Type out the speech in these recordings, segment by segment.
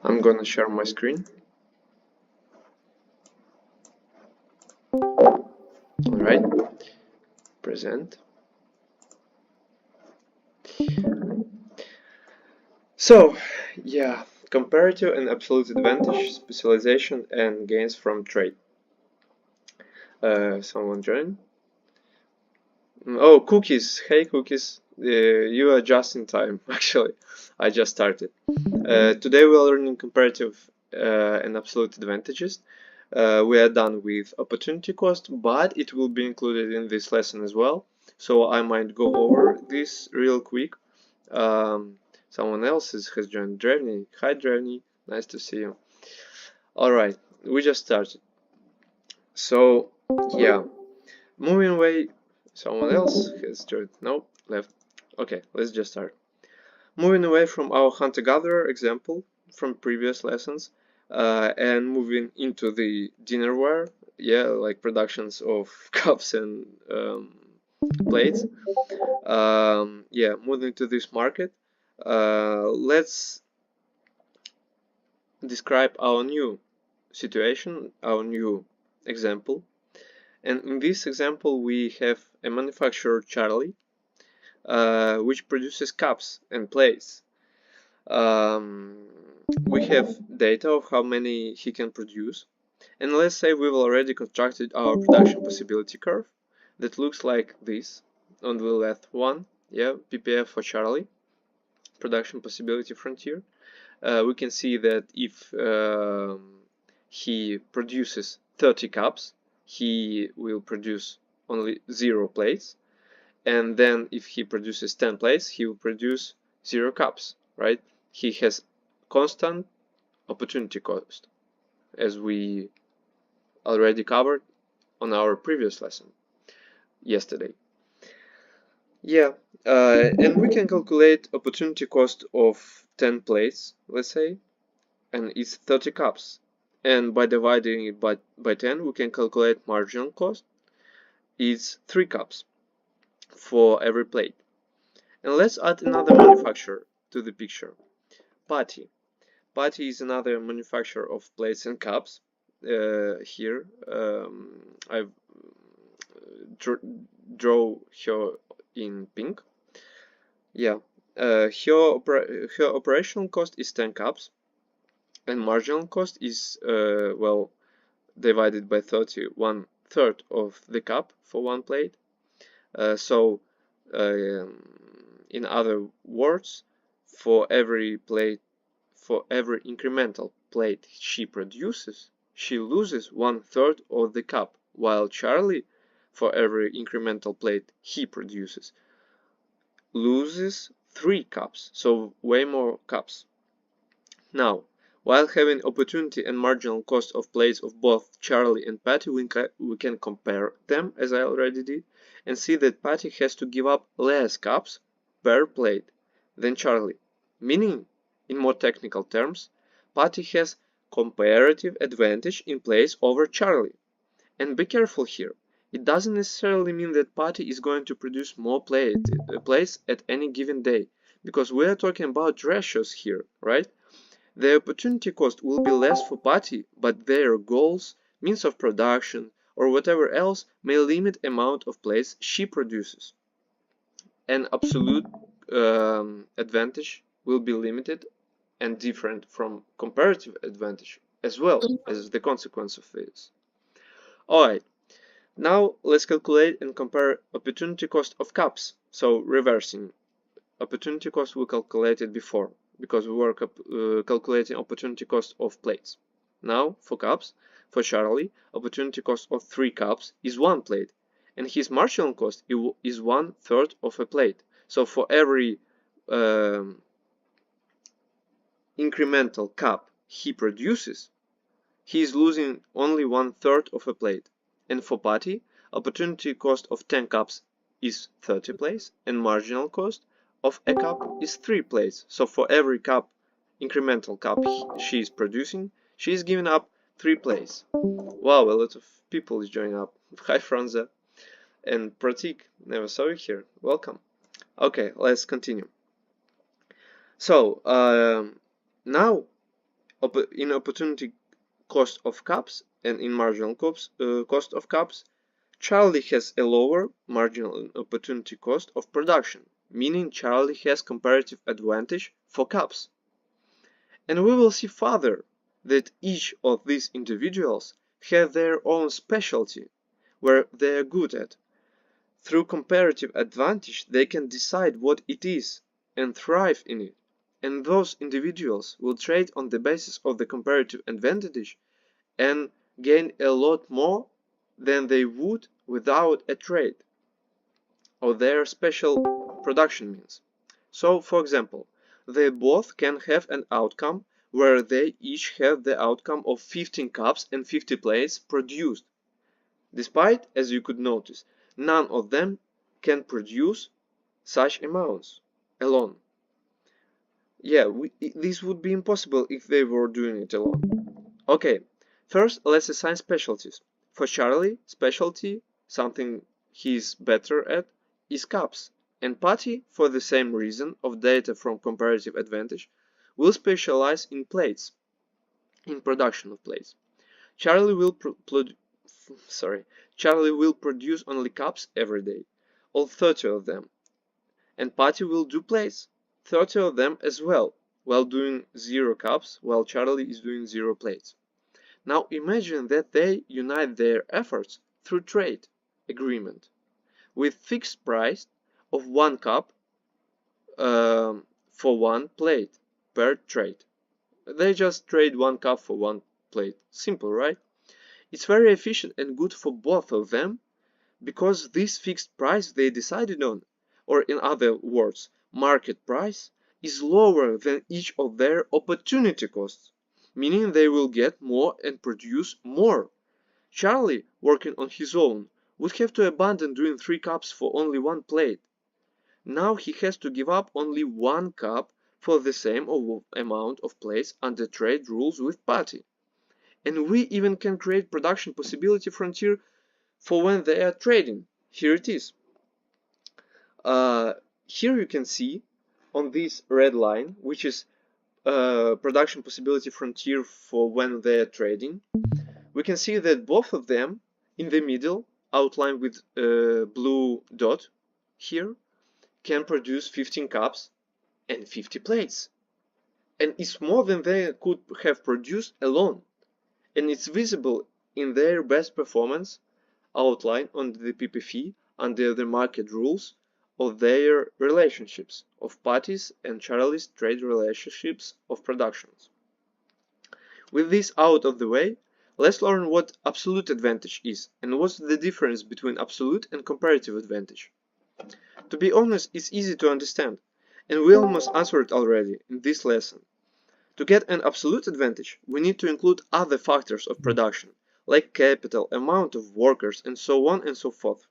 I'm gonna share my screen. Alright, present. So, yeah, comparative and absolute advantage, specialization, and gains from trade. Someone join? Oh, cookies. Hey, cookies. You are just in time, actually. I just started. Today we are learning comparative and absolute advantages. We are done with opportunity cost, but it will be included in this lesson as well. So I might go over this real quick. Someone else has joined. Drevny. Hi, Drevny. Nice to see you. Alright, we just started. So, yeah. Moving away, someone else has joined. No, left. Okay, let's just start. Moving away from our hunter-gatherer example from previous lessons and moving into the dinnerware, yeah, like productions of cups and plates. Yeah, moving to this market, let's describe our new situation, our new example. And in this example, we have a manufacturer, Charlie, which produces cups and plates. We have data of how many he can produce. And let's say we've already constructed our production possibility curve that looks like this on the left one. Yeah, PPF for Charlie, production possibility frontier. We can see that if he produces 30 cups, he will produce only 0 plates. And then if he produces 10 plates, he will produce 0 cups, right? He has constant opportunity cost, as we already covered on our previous lesson yesterday. Yeah, and we can calculate opportunity cost of 10 plates, let's say, and it's 30 cups. And by dividing it by 10, we can calculate marginal cost. It's 3 cups for every plate. And let's add another manufacturer to the picture, Patty. Patty is another manufacturer of plates and cups. Here, I've draw her in pink. Yeah, her operational cost is 10 cups, and marginal cost is well divided by 30, 1/3 of the cup for one plate. So, in other words, for every incremental plate she produces, she loses 1/3 of the cup, while Charlie, for every incremental plate he produces, loses 3 cups, so way more cups. Now, while having opportunity and marginal cost of plates of both Charlie and Patty, we can compare them, as I already did, and see that Patty has to give up less cups per plate than Charlie, meaning, in more technical terms, Patty has comparative advantage in plates over Charlie. And be careful here, it doesn't necessarily mean that Patty is going to produce more plates at any given day, because we are talking about ratios here, right? The opportunity cost will be less for Patty, but their goals, means of production, or whatever else may limit amount of plates she produces. And absolute advantage will be limited and different from comparative advantage as well as the consequence of this. Alright, now let's calculate and compare opportunity cost of cups. So reversing, opportunity cost we calculated before, because we were calculating opportunity cost of plates. Now, for cups, for Charlie, opportunity cost of 3 cups is 1 plate, and his marginal cost is 1/3 of a plate. So for every incremental cup he produces, he is losing only 1/3 of a plate. And for Patty, opportunity cost of 10 cups is 30 plates, and marginal cost of a cup is 3 plates. So for every cup, incremental cup she is producing, she is giving up 3 plates. Wow, a lot of people is joining up. Hi Franza and Pratik, never saw you here. Welcome. Okay, let's continue. So now in opportunity cost of cups and in marginal cost of cups, Charlie has a lower marginal opportunity cost of production, meaning Charlie has comparative advantage for cups. And we will see further that each of these individuals have their own specialty where they are good at. Through comparative advantage, they can decide what it is and thrive in it. And those individuals will trade on the basis of the comparative advantage and gain a lot more than they would without a trade or their special production means. So, for example, they both can have an outcome where they each have the outcome of 15 cups and 50 plates produced. Despite, as you could notice, none of them can produce such amounts alone. Yeah, this would be impossible if they were doing it alone. Okay, first let's assign specialties. For Charlie, specialty, something he's better at, is cups. And Patty, for the same reason of data from comparative advantage, will specialize in plates, in production of plates. Charlie will produce only cups every day, all 30 of them, and Patty will do plates, 30 of them as well, while doing 0 cups, while Charlie is doing 0 plates. Now imagine that they unite their efforts through trade agreement with fixed price of 1 cup for 1 plate per trade. They just trade 1 cup for 1 plate. Simple, right? It's very efficient and good for both of them because this fixed price they decided on, or in other words, market price, is lower than each of their opportunity costs, meaning they will get more and produce more. Charlie, working on his own, would have to abandon doing 3 cups for only 1 plate. Now he has to give up only 1 cup for the same amount of plates under trade rules with Patty. And we even can create production possibility frontier for when they are trading. Here it is. Here you can see on this red line, which is production possibility frontier for when they are trading, we can see that both of them in the middle, outlined with blue dot here, can produce 15 cups and 50 plates. And it's more than they could have produced alone. And it's visible in their best performance outlined on the PPF under the market rules of their relationships of Patty's and Charlie's trade relationships of productions. With this out of the way, let's learn what absolute advantage is and what's the difference between absolute and comparative advantage. To be honest, it's easy to understand, and we almost answered it already in this lesson. To get an absolute advantage, we need to include other factors of production, like capital, amount of workers, and so on and so forth.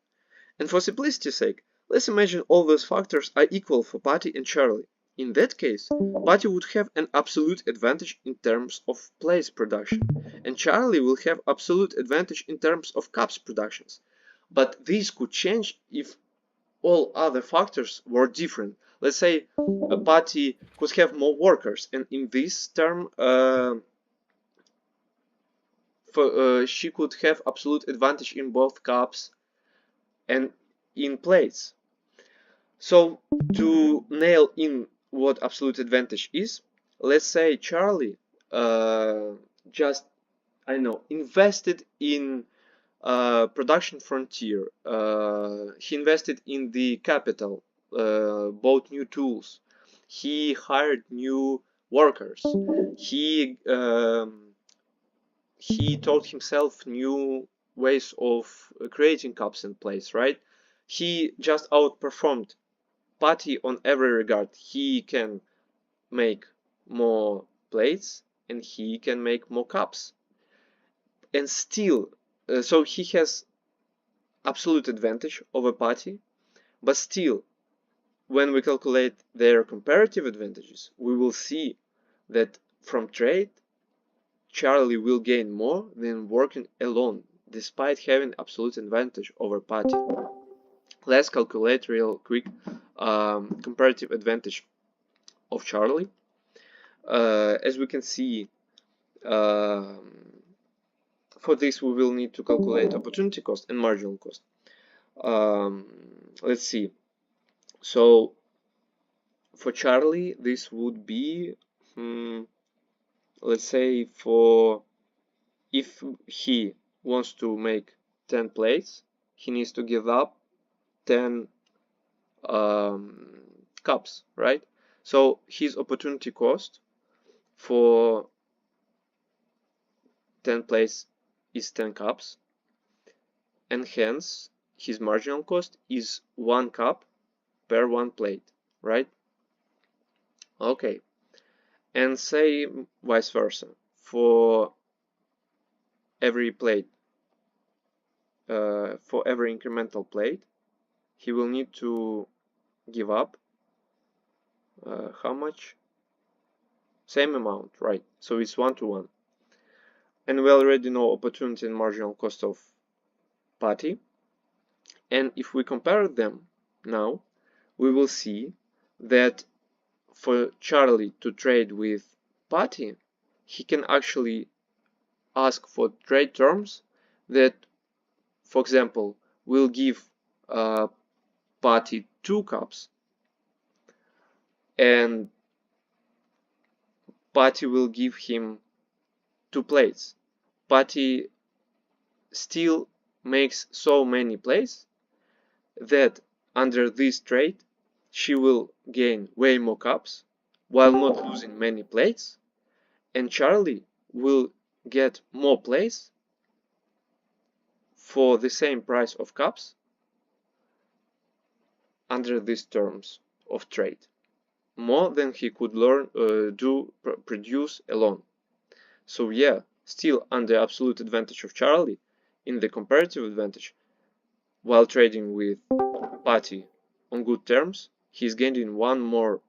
And for simplicity's sake, let's imagine all those factors are equal for Patty and Charlie. In that case, Patty would have an absolute advantage in terms of plates production, and Charlie will have absolute advantage in terms of cups productions. But these could change if all other factors were different. Let's say a Patty could have more workers, and in this term, she could have absolute advantage in both cups and in plates. So to nail in what absolute advantage is, let's say Charlie just, I don't know, invested in production frontier. He invested in the capital, bought new tools, he hired new workers, he taught himself new ways of creating cups and plates, right? He just outperformed Patty on every regard. He can make more plates and he can make more cups. And still, so he has absolute advantage over Patty, but still, when we calculate their comparative advantages, we will see that from trade, Charlie will gain more than working alone, despite having absolute advantage over Patty. Let's calculate real quick comparative advantage of Charlie. As we can see, for this we will need to calculate opportunity cost and marginal cost. Let's see. So for Charlie, this would be, let's say, for if he wants to make 10 plates, he needs to give up 10 cups, right? So his opportunity cost for 10 plates is 10 cups, and hence his marginal cost is 1 cup per 1 plate, right? Okay, and say vice versa. For every plate, for every incremental plate, he will need to give up how much? Same amount, right? So it's 1 to 1. And we already know opportunity and marginal cost of Patty. And if we compare them now, we will see that for Charlie to trade with Patty, he can actually ask for trade terms that, for example, will give Patty 2 cups, and Patty will give him 2 plates. Patty still makes so many plates that under this trade she will gain way more cups while not losing many plates, and Charlie will get more plates for the same price of cups under these terms of trade, more than he could produce alone. So yeah, still under absolute advantage of Charlie, in the comparative advantage, while trading with Patty on good terms, he's gaining 1 more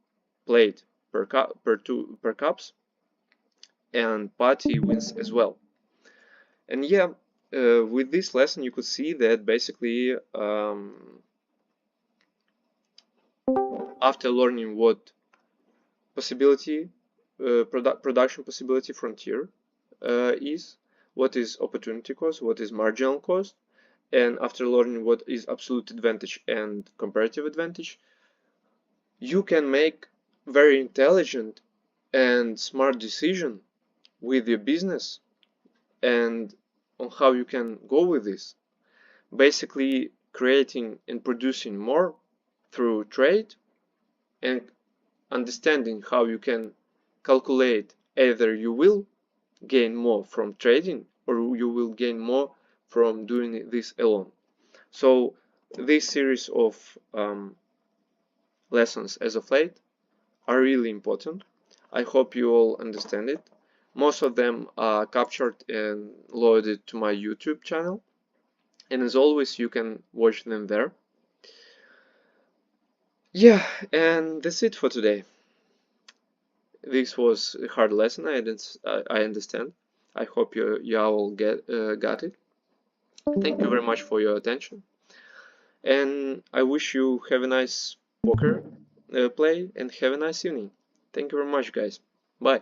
plate per cups, and Patty wins as well. And yeah, with this lesson you could see that basically after learning what possibility production possibility frontier is, what is opportunity cost, what is marginal cost, and after learning what is absolute advantage and comparative advantage, you can make very intelligent and smart decision with your business and on how you can go with this. Basically creating and producing more through trade and understanding how you can calculate either you will gain more from trading or you will gain more from doing this alone. So this series of lessons as of late are really important. I hope you all understand it. Most of them are captured and loaded to my YouTube channel, and as always you can watch them there. Yeah, and that's it for today. This was a hard lesson, I understand. I hope you all got it. Thank you very much for your attention, and I wish you have a nice poker play and have a nice evening. Thank you very much, guys. Bye.